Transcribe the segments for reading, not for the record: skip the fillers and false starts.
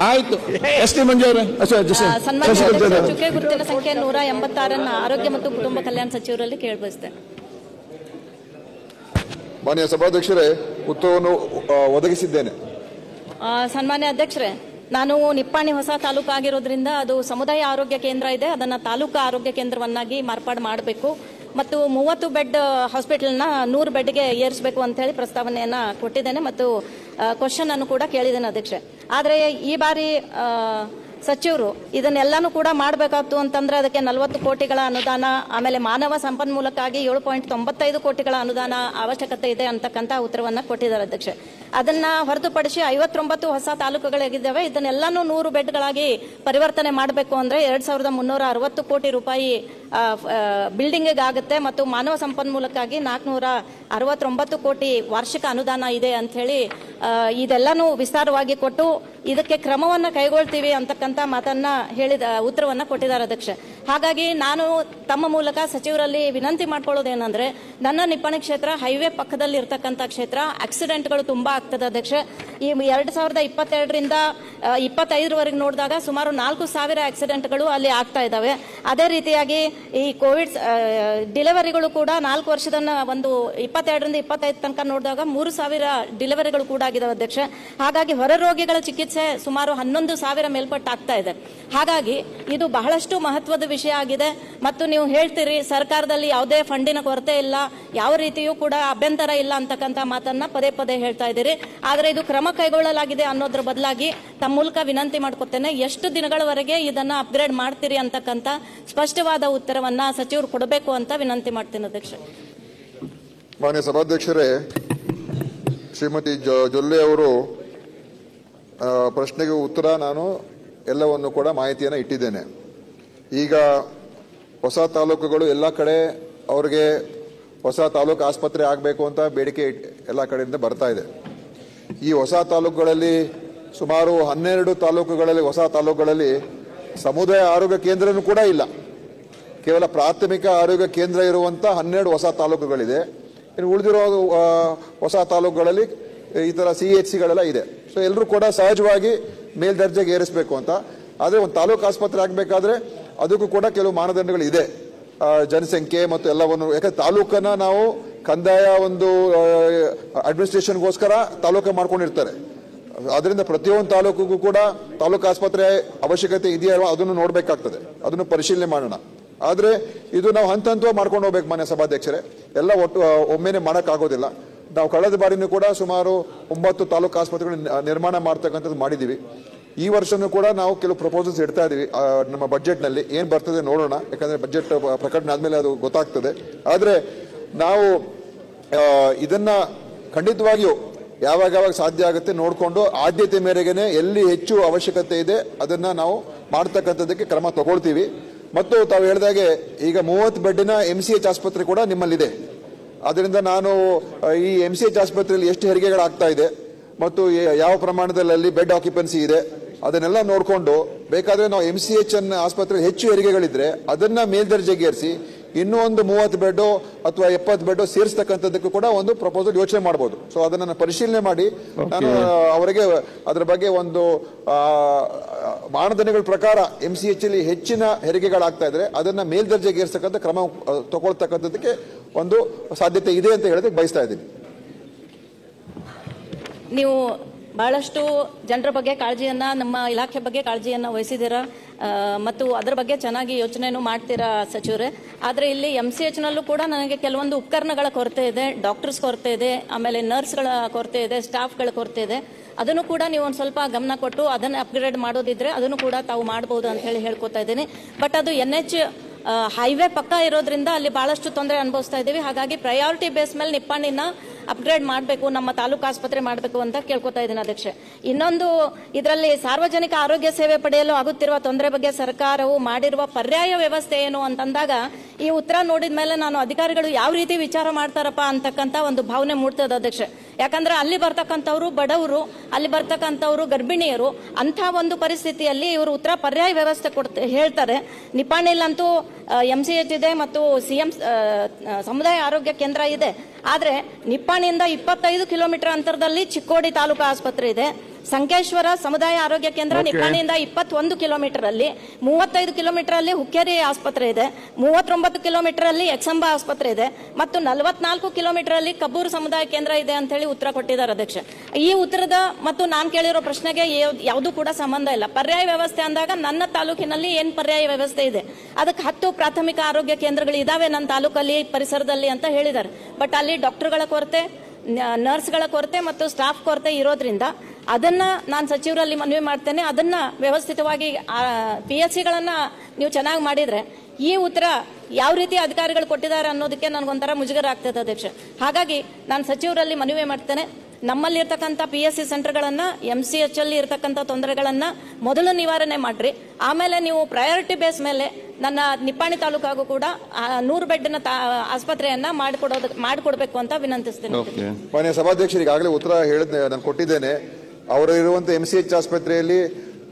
ಆಯ್ತು. S T ಮಂಜು ಅವರೇ, ಚುಕ್ಕೆ ಗುರುತಿನ ಸಂಖ್ಯೆ 186 ಆರೋಗ್ಯ ಮತ್ತು ಕುಟುಂಬ ಕಲ್ಯಾಣ ಸಚಿವರಲ್ಲಿ ಕೇಳಬಯಸ್ತೇನೆ. ಮಾನ್ಯ ಸಭಾಧ್ಯಕ್ಷರೇ, ಉತ್ತರವನ್ನು ಒದಗಿಸಿದ್ದೇನೆ. ಸನ್ಮಾನ್ಯ ಅಧ್ಯಕ್ಷರೇ, ನಾನು ನಿಪ್ಪಾಣಿ ಹೊಸ ತಾಲೂಕು ಆಗಿರೋದ್ರಿಂದ ಅದು ಸಮುದಾಯ ಆರೋಗ್ಯ ಕೇಂದ್ರ ಇದೆ, ಅದನ್ನ ತಾಲೂಕು ಆರೋಗ್ಯ ಕೇಂದ್ರವನ್ನಾಗಿ ಮಾರ್ಪಾಡು ಮಾಡಬೇಕು ಮತ್ತು 30 ಬೆಡ್ ಹಾಸ್ಪಿಟಲ್ನ 100 ಬೆಡ್ಗೆ ಏರಿಸಬೇಕು ಅಂತ ಹೇಳಿ ಪ್ರಸ್ತಾವನೆಯನ್ನ ಕೊಟ್ಟಿದ್ದೇನೆ ಮತ್ತು ಕ್ವಶನ್ ಅನ್ನು ಕೂಡ ಕೇಳಿದ್ದೇನೆ ಅಧ್ಯಕ್ಷೆ. ಆದರೆ ಈ ಬಾರಿ ಸಚಿವರು ಇದನ್ನೆಲ್ಲಾನು ಕೂಡ ಮಾಡಬೇಕಾಗ್ತು ಅಂತಂದ್ರೆ ಅದಕ್ಕೆ 40 ಕೋಟಿಗಳ ಅನುದಾನ, ಆಮೇಲೆ ಮಾನವ ಸಂಪನ್ಮೂಲಕ್ಕಾಗಿ 7.95 ಕೋಟಿಗಳ ಅನುದಾನ ಅವಶ್ಯಕತೆ ಇದೆ ಅಂತಕ್ಕಂಥ ಉತ್ತರವನ್ನ ಕೊಟ್ಟಿದ್ದಾರೆ ಅಧ್ಯಕ್ಷೆ. ಅದನ್ನ ಹೊರತುಪಡಿಸಿ 59 ಹೊಸ ತಾಲೂಕುಗಳಿದ್ದಾವೆ, ಇದನ್ನೆಲ್ಲಾನು 100 ಬೆಡ್ಗಳಾಗಿ ಪರಿವರ್ತನೆ ಮಾಡಬೇಕು ಅಂದ್ರೆ 2360 ಕೋಟಿ ರೂಪಾಯಿ ಬಿಲ್ಡಿಂಗ್ ಆಗುತ್ತೆ ಮತ್ತು ಮಾನವ ಸಂಪನ್ಮೂಲಕ್ಕಾಗಿ 469 ಕೋಟಿ ವಾರ್ಷಿಕ ಅನುದಾನ ಇದೆ ಅಂತ ಹೇಳಿ ಇದೆಲ್ಲಾನು ವಿಸ್ತಾರವಾಗಿ ಕೊಟ್ಟು ಇದಕ್ಕೆ ಕ್ರಮವನ್ನ ಕೈಗೊಳ್ತೀವಿ ಅಂತಕ್ಕಂಥ ಮಾತನ್ನ ಹೇಳಿದ ಉತ್ತರವನ್ನ ಕೊಟ್ಟಿದ್ದಾರೆ ಅಧ್ಯಕ್ಷೆ. ಹಾಗಾಗಿ ನಾನು ತಮ್ಮ ಮೂಲಕ ಸಚಿವರಲ್ಲಿ ವಿನಂತಿ ಮಾಡ್ಕೊಳ್ಳೋದೇನಂದ್ರೆ, ನನ್ನ ನಿಪ್ಪಾಣಿ ಕ್ಷೇತ್ರ ಹೈವೇ ಪಕ್ಕದಲ್ಲಿ ಇರತಕ್ಕಂಥ ಕ್ಷೇತ್ರ, ಆಕ್ಸಿಡೆಂಟ್ಗಳು ತುಂಬಾ ಆಗ್ತದೆ ಅಧ್ಯಕ್ಷೆ. ಈ 2022ರಿಂದ 25ರವರೆಗೆ ನೋಡಿದಾಗ ಸುಮಾರು 4000 ಆಕ್ಸಿಡೆಂಟ್ಗಳು ಅಲ್ಲಿ ಆಗ್ತಾ ಇದ್ದಾವೆ. ಅದೇ ರೀತಿಯಾಗಿ ಈ ಕೋವಿಡ್ ಡಿಲಿವರಿಗಳು ಕೂಡ 4 ವರ್ಷದ ಒಂದು 22ರಿಂದ 25 ತನಕ ನೋಡಿದಾಗ 3000 ಡಿಲಿವರಿಗಳು ಕೂಡ ಆಗಿದಾವೆ ಅಧ್ಯಕ್ಷೆ. ಹಾಗಾಗಿ ಹೊರ ರೋಗಿಗಳ ಚಿಕಿತ್ಸೆ ಸುಮಾರು 11,000 ಮೇಲ್ಪಟ್ಟು ಆಗ್ತಾ ಇದೆ. ಹಾಗಾಗಿ ಇದು ಬಹಳಷ್ಟು ಮಹತ್ವದ ವಿಷಯ ಆಗಿದೆ ಮತ್ತು ನೀವು ಹೇಳ್ತೀರಿ ಸರ್ಕಾರದಲ್ಲಿ ಯಾವುದೇ ಫಂಡಿನ ಕೊರತೆ ಇಲ್ಲ, ಯಾವ ರೀತಿಯೂ ಕೂಡ ಅಭ್ಯಂತರ ಇಲ್ಲ ಅಂತಕ್ಕಂಥ ಮಾತನ್ನ ಪದೇ ಪದೇ ಹೇಳ್ತಾ ಇದ್ದೀರಿ. ಆದರೆ ಇದು ಕ್ರಮ ಕೈಗೊಳ್ಳಲಾಗಿದೆ ಅನ್ನೋದ್ರ ಬದಲಾಗಿ ತಮ್ಮ ಮೂಲಕ ವಿನಂತಿ ಮಾಡ್ಕೊತೇನೆ, ಎಷ್ಟು ದಿನಗಳವರೆಗೆ ಇದನ್ನ ಅಪ್ಗ್ರೇಡ್ ಮಾಡ್ತೀರಿ ಅಂತಕ್ಕಂಥ ಸ್ಪಷ್ಟವಾದ ಉತ್ತರವನ್ನ ಸಚಿವರು ಕೊಡಬೇಕು ಅಂತ ವಿನಂತಿ ಮಾಡ್ತೀನಿ ಅಧ್ಯಕ್ಷ. ಮಾನ್ಯ ಸಭಾಧ್ಯಕ್ಷರೇ, ಶ್ರೀಮತಿ ಜೊಲ್ಲೆ ಅವರು ಪ್ರಶ್ನೆಗೆ ಉತ್ತರ ನಾನು ಎಲ್ಲವನ್ನು ಕೂಡ ಮಾಹಿತಿಯನ್ನು ಇಟ್ಟಿದ್ದೇನೆ. ಈಗ ಹೊಸ ತಾಲೂಕುಗಳು ಎಲ್ಲ ಕಡೆ ಅವ್ರಿಗೆ ಹೊಸ ತಾಲೂಕು ಆಸ್ಪತ್ರೆ ಆಗಬೇಕು ಅಂತ ಬೇಡಿಕೆ ಎಲ್ಲ ಕಡೆಯಿಂದ ಬರ್ತಾ ಇದೆ. ಈ ಹೊಸ ತಾಲೂಕುಗಳಲ್ಲಿ ಸುಮಾರು 12 ತಾಲೂಕುಗಳಲ್ಲಿ ಹೊಸ ತಾಲೂಕುಗಳಲ್ಲಿ ಸಮುದಾಯ ಆರೋಗ್ಯ ಕೇಂದ್ರನೂ ಕೂಡ ಇಲ್ಲ. ಕೇವಲ ಪ್ರಾಥಮಿಕ ಆರೋಗ್ಯ ಕೇಂದ್ರ ಇರುವಂಥ 12 ಹೊಸ ತಾಲೂಕುಗಳಿದೆ. ಇನ್ನು ಉಳಿದಿರೋ ಹೊಸ ತಾಲೂಕುಗಳಲ್ಲಿ ಈ ಥರ CHCಗಳೆಲ್ಲ ಇದೆ. ಸೊ ಎಲ್ಲರೂ ಕೂಡ ಸಹಜವಾಗಿ ಮೇಲ್ದರ್ಜೆಗೆ ಏರಿಸಬೇಕು ಅಂತ. ಆದರೆ ಒಂದು ತಾಲೂಕು ಆಸ್ಪತ್ರೆ ಆಗಬೇಕಾದ್ರೆ ಅದಕ್ಕೂ ಕೂಡ ಕೆಲವು ಮಾನದಂಡಗಳು ಇದೆ, ಜನಸಂಖ್ಯೆ ಮತ್ತು ಎಲ್ಲವನ್ನು. ಯಾಕಂದ್ರೆ ತಾಲೂಕನ್ನ ನಾವು ಕಂದಾಯ ಒಂದು ಅಡ್ಮಿನಿಸ್ಟ್ರೇಷನ್ಗೋಸ್ಕರ ತಾಲೂಕು ಮಾಡ್ಕೊಂಡಿರ್ತಾರೆ. ಅದರಿಂದ ಪ್ರತಿಯೊಂದು ತಾಲೂಕಿಗೂ ಕೂಡ ತಾಲೂಕು ಆಸ್ಪತ್ರೆ ಅವಶ್ಯಕತೆ ಇದೆಯಾ ಅದನ್ನು ನೋಡಬೇಕಾಗ್ತದೆ, ಅದನ್ನು ಪರಿಶೀಲನೆ ಮಾಡೋಣ. ಆದರೆ ಇದು ನಾವು ಹಂತ ಹಂತವಾಗಿ ಮಾಡ್ಕೊಂಡು ಹೋಗ್ಬೇಕು ಮಾನ್ಯ ಸಭಾಧ್ಯಕ್ಷರೇ, ಎಲ್ಲ ಒಟ್ಟು ಒಮ್ಮೆನೆ ಮಾಡೋಕ್ಕಾಗೋದಿಲ್ಲ. ನಾವು ಕಳೆದ ಬಾರಿನೂ ಕೂಡ ಸುಮಾರು 9 ತಾಲೂಕು ಆಸ್ಪತ್ರೆಗಳು ನಿರ್ಮಾಣ ಮಾಡ್ತಕ್ಕಂಥದ್ದು ಮಾಡಿದ್ದೀವಿ. ಈ ವರ್ಷನೂ ಕೂಡ ನಾವು ಕೆಲವು ಪ್ರಪೋಸಲ್ಸ್ ಇಡ್ತಾ ಇದ್ದೀವಿ ನಮ್ಮ ಬಜೆಟ್ನಲ್ಲಿ. ಏನು ಬರ್ತದೆ ನೋಡೋಣ, ಯಾಕಂದರೆ ಬಜೆಟ್ ಪ್ರಕಟಣೆ ಆದಮೇಲೆ ಅದು ಗೊತ್ತಾಗ್ತದೆ. ಆದರೆ ನಾವು ಇದನ್ನ ಖಂಡಿತವಾಗಿಯೂ ಯಾವಾಗ ಸಾಧ್ಯ ಆಗುತ್ತೆ ನೋಡಿಕೊಂಡು ಆದ್ಯತೆ ಮೇರೆಗೆ ಎಲ್ಲಿ ಹೆಚ್ಚು ಅವಶ್ಯಕತೆ ಇದೆ ಅದನ್ನು ನಾವು ಮಾಡ್ತಕ್ಕಂಥದ್ದಕ್ಕೆ ಕ್ರಮ ತಗೊಳ್ತೀವಿ. ಮತ್ತು ತಾವು ಹೇಳಿದಾಗೆ ಈಗ 30 ಬೆಡ್ಡಿನ MCH ಆಸ್ಪತ್ರೆ ಕೂಡ ನಿಮ್ಮಲ್ಲಿದೆ. ಅದರಿಂದ ನಾನು ಈ MCH ಆಸ್ಪತ್ರೆಯಲ್ಲಿ ಎಷ್ಟು ಹೆರಿಗೆಗಳಾಗ್ತಾ ಇದೆ ಮತ್ತು ಯಾವ ಪ್ರಮಾಣದಲ್ಲಿ ಅಲ್ಲಿ ಬೆಡ್ ಆಕ್ಯುಪೆನ್ಸಿ ಇದೆ ಅದನ್ನೆಲ್ಲ ನೋಡಿಕೊಂಡು ಬೇಕಾದರೆ ನಾವು MCH ಆಸ್ಪತ್ರೆ ಹೆಚ್ಚು ಹೆರಿಗೆಗಳಿದ್ರೆ ಅದನ್ನ ಮೇಲ್ದರ್ಜೆಗೇರಿಸಿ ಇನ್ನೂ ಒಂದು 30 ಬೆಡ್ಡು ಅಥವಾ 70 ಬೆಡ್ಡು ಸೇರಿಸ್ತಕ್ಕಂಥದ್ದಕ್ಕೂ ಕೂಡ ಒಂದು ಪ್ರಪೋಸಲ್ ಯೋಚನೆ ಮಾಡಬಹುದು. ಸೊ ಅದನ್ನು ಪರಿಶೀಲನೆ ಮಾಡಿ ನಾನು ಅವರಿಗೆ ಅದರ ಬಗ್ಗೆ ಒಂದು ಮಾನದಂಡಗಳ ಪ್ರಕಾರ MCH ಅಲ್ಲಿ ಹೆಚ್ಚಿನ ಹೆರಿಗೆಗಳಾಗ್ತಾ ಇದ್ರೆ ಅದನ್ನ ಮೇಲ್ದರ್ಜೆಗೇರಿಸ್ತಕ್ಕಂಥ ಕ್ರಮ ತಗೊಳ್ತಕ್ಕಂಥದ್ದಕ್ಕೆ ಒಂದು ಸಾಧ್ಯತೆ ಇದೆ ಅಂತ ಹೇಳೋದಕ್ಕೆ ಬಯಸ್ತಾ ಇದ್ದೀನಿ. ನೀವು ಬಹಳಷ್ಟು ಜನರ ಬಗ್ಗೆ ಕಾಳಜಿಯನ್ನ, ನಮ್ಮ ಇಲಾಖೆ ಬಗ್ಗೆ ಕಾಳಜಿಯನ್ನ ವಹಿಸಿದ್ದೀರಾ ಮತ್ತು ಅದರ ಬಗ್ಗೆ ಚೆನ್ನಾಗಿ ಯೋಚನೆನೂ ಮಾಡ್ತೀರಾ ಸಚಿವರೇ. ಆದರೆ ಇಲ್ಲಿ MCHನಲ್ಲೂ ಕೂಡ ನನಗೆ ಕೆಲವೊಂದು ಉಪಕರಣಗಳ ಕೊರತೆ ಇದೆ, ಡಾಕ್ಟರ್ಸ್ ಕೊರತೆ ಇದೆ, ಆಮೇಲೆ ನರ್ಸ್ಗಳ ಕೊರತೆ ಇದೆ, ಸ್ಟಾಫ್ಗಳ ಕೊರತೆ ಇದೆ. ಅದನ್ನು ಕೂಡ ನೀವು ಒಂದು ಸ್ವಲ್ಪ ಗಮನ ಕೊಟ್ಟು ಅದನ್ನು ಅಪ್ಗ್ರೇಡ್ ಮಾಡೋದಿದ್ರೆ ಅದನ್ನು ಕೂಡ ತಾವು ಮಾಡಬಹುದು ಅಂತ ಹೇಳಿ ಹೇಳ್ಕೊತಾ ಇದ್ದೀನಿ. ಬಟ್ ಅದು NH ಹೈವೇ ಪಕ್ಕ ಇರೋದ್ರಿಂದ ಅಲ್ಲಿ ಬಹಳಷ್ಟು ತೊಂದರೆ ಅನುಭವಿಸ್ತಾ ಇದ್ದೀವಿ. ಹಾಗಾಗಿ ಪ್ರಯಾರಿಟಿ ಬೇಸ್ ಮೇಲೆ ನಿಪ್ಪಾಣಿನ ಅಪ್ಗ್ರೇಡ್ ಮಾಡಬೇಕು, ನಮ್ಮ ತಾಲೂಕು ಆಸ್ಪತ್ರೆ ಮಾಡಬೇಕು ಅಂತ ಕೇಳ್ಕೊತಾ ಇದ್ದೀನಿ ಅಧ್ಯಕ್ಷೆ. ಇನ್ನೊಂದು, ಇದರಲ್ಲಿ ಸಾರ್ವಜನಿಕ ಆರೋಗ್ಯ ಸೇವೆ ಪಡೆಯಲು ಆಗುತ್ತಿರುವ ತೊಂದರೆ ಬಗ್ಗೆ ಸರ್ಕಾರವು ಮಾಡಿರುವ ಪರ್ಯಾಯ ವ್ಯವಸ್ಥೆ ಏನು ಅಂತಂದಾಗ ಈ ಉತ್ತರ ನೋಡಿದ ಮೇಲೆ ನಾನು ಅಧಿಕಾರಿಗಳು ಯಾವ ರೀತಿ ವಿಚಾರ ಮಾಡ್ತಾರಪ್ಪ ಅಂತಕ್ಕಂಥ ಒಂದು ಭಾವನೆ ಮೂಡ್ತದೆ ಅಧ್ಯಕ್ಷೆ. ಯಾಕಂದ್ರೆ ಅಲ್ಲಿ ಬರ್ತಕ್ಕಂಥವ್ರು ಬಡವರು, ಅಲ್ಲಿ ಬರ್ತಕ್ಕಂಥವ್ರು ಗರ್ಭಿಣಿಯರು, ಅಂಥ ಒಂದು ಪರಿಸ್ಥಿತಿಯಲ್ಲಿ ಇವರು ಉತ್ತರ ಪರ್ಯಾಯ ವ್ಯವಸ್ಥೆ ಹೇಳ್ತಾರೆ. ನಿಪ್ಪಾಣಿಲಂತೂ MCH ಇದೆ ಮತ್ತು CM ಸಮುದಾಯ ಆರೋಗ್ಯ ಕೇಂದ್ರ ಇದೆ. ಆದರೆ ನಿಪ್ಪಾಣಿಯಿಂದ 25 ಕಿಲೋಮೀಟರ್ ಅಂತರದಲ್ಲಿ ಚಿಕ್ಕೋಡಿ ತಾಲೂಕು ಆಸ್ಪತ್ರೆ ಇದೆ. ಸಂಕೇಶ್ವರ ಸಮುದಾಯ ಆರೋಗ್ಯ ಕೇಂದ್ರ ನಿಪ್ಪಾಣಿಯಿಂದ 21 ಕಿಲೋಮೀಟರ್ ಅಲ್ಲಿ, 35 ಕಿಲೋಮೀಟರ್ ಅಲ್ಲಿ ಹುಕ್ಕೇರಿ ಆಸ್ಪತ್ರೆ ಇದೆ, 39 ಕಿಲೋಮೀಟರ್ ಅಲ್ಲಿ ಎಕ್ಸಂಬ ಆಸ್ಪತ್ರೆ ಇದೆ ಮತ್ತು 44 ಕಿಲೋಮೀಟರ್ ಅಲ್ಲಿ ಕಬ್ಬೂರು ಸಮುದಾಯ ಕೇಂದ್ರ ಇದೆ ಅಂತ ಹೇಳಿ ಉತ್ತರ ಕೊಟ್ಟಿದ್ದಾರೆ ಅಧ್ಯಕ್ಷ. ಈ ಉತ್ತರದ ಮತ್ತು ನಾನು ಕೇಳಿರೋ ಪ್ರಶ್ನೆಗೆ ಯಾವುದು ಕೂಡ ಸಂಬಂಧ ಇಲ್ಲ. ಪರ್ಯಾಯ ವ್ಯವಸ್ಥೆ ಅಂದಾಗ ನನ್ನ ತಾಲೂಕಿನಲ್ಲಿ ಏನ್ ಪರ್ಯಾಯ ವ್ಯವಸ್ಥೆ ಇದೆ, ಅದಕ್ಕೆ 10 ಪ್ರಾಥಮಿಕ ಆರೋಗ್ಯ ಕೇಂದ್ರಗಳು ಇದಾವೆ ನನ್ನ ತಾಲೂಕಲ್ಲಿ ಪರಿಸರದಲ್ಲಿ ಅಂತ ಹೇಳಿದ್ದಾರೆ. ಬಟ್ ಅಲ್ಲಿ ಡಾಕ್ಟರ್ಗಳ ಕೊರತೆ, ನರ್ಸ್ಗಳ ಕೊರತೆ ಮತ್ತು ಸ್ಟಾಫ್ ಕೊರತೆ ಇರೋದ್ರಿಂದ ಅದನ್ನ ನಾನು ಸಚಿವರಲ್ಲಿ ಮನವಿ ಮಾಡ್ತೇನೆ. ಅದನ್ನ ವ್ಯವಸ್ಥಿತವಾಗಿ PHCಗಳನ್ನ ನೀವು ಚೆನ್ನಾಗಿ ಮಾಡಿದ್ರೆ ಈ ಉತ್ತರ ಯಾವ ರೀತಿ ಅಧಿಕಾರಿಗಳು ಕೊಟ್ಟಿದ್ದಾರೆ ಅನ್ನೋದಕ್ಕೆ ನನಗೊಂಥರ ಮುಜುಗರ ಆಗ್ತದೆ ಅಧ್ಯಕ್ಷ. ಹಾಗಾಗಿ ನಾನು ಸಚಿವರಲ್ಲಿ ಮನವಿ ಮಾಡ್ತೇನೆ, ನಮ್ಮಲ್ಲಿ ಇರ್ತಕ್ಕಂಥ PSC ಸೆಂಟರ್ಗಳನ್ನ, MCH ಅಲ್ಲಿ ಇರ್ತಕ್ಕಂಥ ತೊಂದರೆಗಳನ್ನ ಮೊದಲು ನಿವಾರಣೆ ಮಾಡ್ರಿ. ಆಮೇಲೆ ನೀವು ಪ್ರಯಾರಿಟಿ ಬೇಸ್ ಮೇಲೆ ನನ್ನ ನಿಪ್ಪಾಣಿ ತಾಲೂಕಾಗೂ ಕೂಡ 100 ಬೆಡ್ನ ಆಸ್ಪತ್ರೆಯನ್ನ ಮಾಡಿಕೊಡ್ಬೇಕು ಅಂತ ವಿನಂತಿಸ್ತೇನೆ. ಮಾನ್ಯ ಸಭಾಧ್ಯಕ್ಷರಿಗೆ ಈಗಾಗಲೇ ಉತ್ತರ ಹೇಳಿದ ನಾನು ಕೊಟ್ಟಿದ್ದೇನೆ. ಅವರು ಇರುವಂತ MCH ಆಸ್ಪತ್ರೆಯಲ್ಲಿ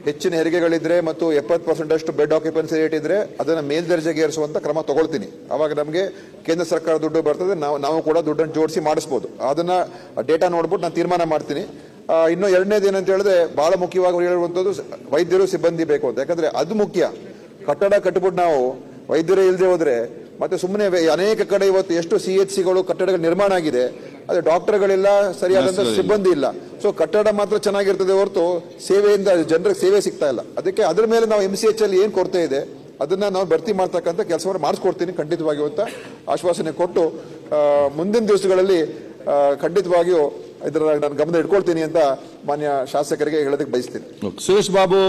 ಹೆಚ್ಚಿನ ಹೆರಿಗೆಗಳಿದ್ರೆ ಮತ್ತು 70% ಅಷ್ಟು ಬೆಡ್ ಆಕ್ಯುಪೆನ್ಸಿ ರೇಟ್ ಇದ್ರೆ ಅದನ್ನ ಮೇಲ್ದರ್ಜೆಗೆ ಏರಿಸುವಂತ ಕ್ರಮ ತಗೊಳ್ತೀನಿ. ಅವಾಗ ನಮಗೆ ಕೇಂದ್ರ ಸರ್ಕಾರ ದುಡ್ಡು ಬರ್ತದೆ, ನಾವು ಕೂಡ ದುಡ್ಡನ್ನು ಜೋಡಿಸಿ ಮಾಡಿಸಬಹುದು. ಅದನ್ನ ಡೇಟಾ ನೋಡ್ಬಿಟ್ಟು ನಾನು ತೀರ್ಮಾನ ಮಾಡ್ತೀನಿ. ಇನ್ನು ಎರಡನೇದು ಏನಂತ ಹೇಳಿದ್ರೆ, ಬಹಳ ಮುಖ್ಯವಾಗಿ ಹೇಳುವಂಥದ್ದು ವೈದ್ಯರು ಸಿಬ್ಬಂದಿ ಬೇಕು ಅಂತ. ಯಾಕಂದ್ರೆ ಅದು ಮುಖ್ಯ. ಕಟ್ಟಡ ಕಟ್ಬಿಟ್ಟು ನಾವು ವೈದ್ಯರೇ ಇಲ್ಲದೆ ಹೋದ್ರೆ ಮತ್ತೆ ಸುಮ್ಮನೆ ಅನೇಕ ಕಡೆ ಇವತ್ತು ಎಷ್ಟು CHCಗಳು ಕಟ್ಟಡಗಳು ನಿರ್ಮಾಣ ಆಗಿದೆ, ಅದೇ ಡಾಕ್ಟರ್ಗಳಿಲ್ಲ, ಸರಿಯಾದಂತ ಸಿಬ್ಬಂದಿ ಇಲ್ಲ. ಸೊ ಕಟ್ಟಡ ಮಾತ್ರ ಚೆನ್ನಾಗಿರ್ತದೆ ಹೊರತು ಸೇವೆಯಿಂದ ಜನರಿಗೆ ಸೇವೆ ಸಿಗ್ತಾ ಇಲ್ಲ. ಅದಕ್ಕೆ ಅದ್ರ ಮೇಲೆ ನಾವು MCH ಅಲ್ಲಿ ಏನ್ ಕೊರತೆ ಇದೆ ಅದನ್ನ ನಾವು ಭರ್ತಿ ಮಾಡ್ತಕ್ಕಂಥ ಕೆಲಸವನ್ನು ಮಾಡಿಸ್ಕೊಡ್ತೀನಿ ಖಂಡಿತವಾಗಿಯೂ ಅಂತ ಆಶ್ವಾಸನೆ ಕೊಟ್ಟು, ಮುಂದಿನ ದಿವಸಗಳಲ್ಲಿ ಖಂಡಿತವಾಗಿಯೂ ಇದರ ನಾನು ಗಮನ ಇಟ್ಕೊಳ್ತೀನಿ ಅಂತ ಮಾನ್ಯ ಶಾಸಕರಿಗೆ ಹೇಳೋದಕ್ಕೆ ಬಯಸ್ತೀನಿ. ಸುರೇಶ್ ಬಾಬು.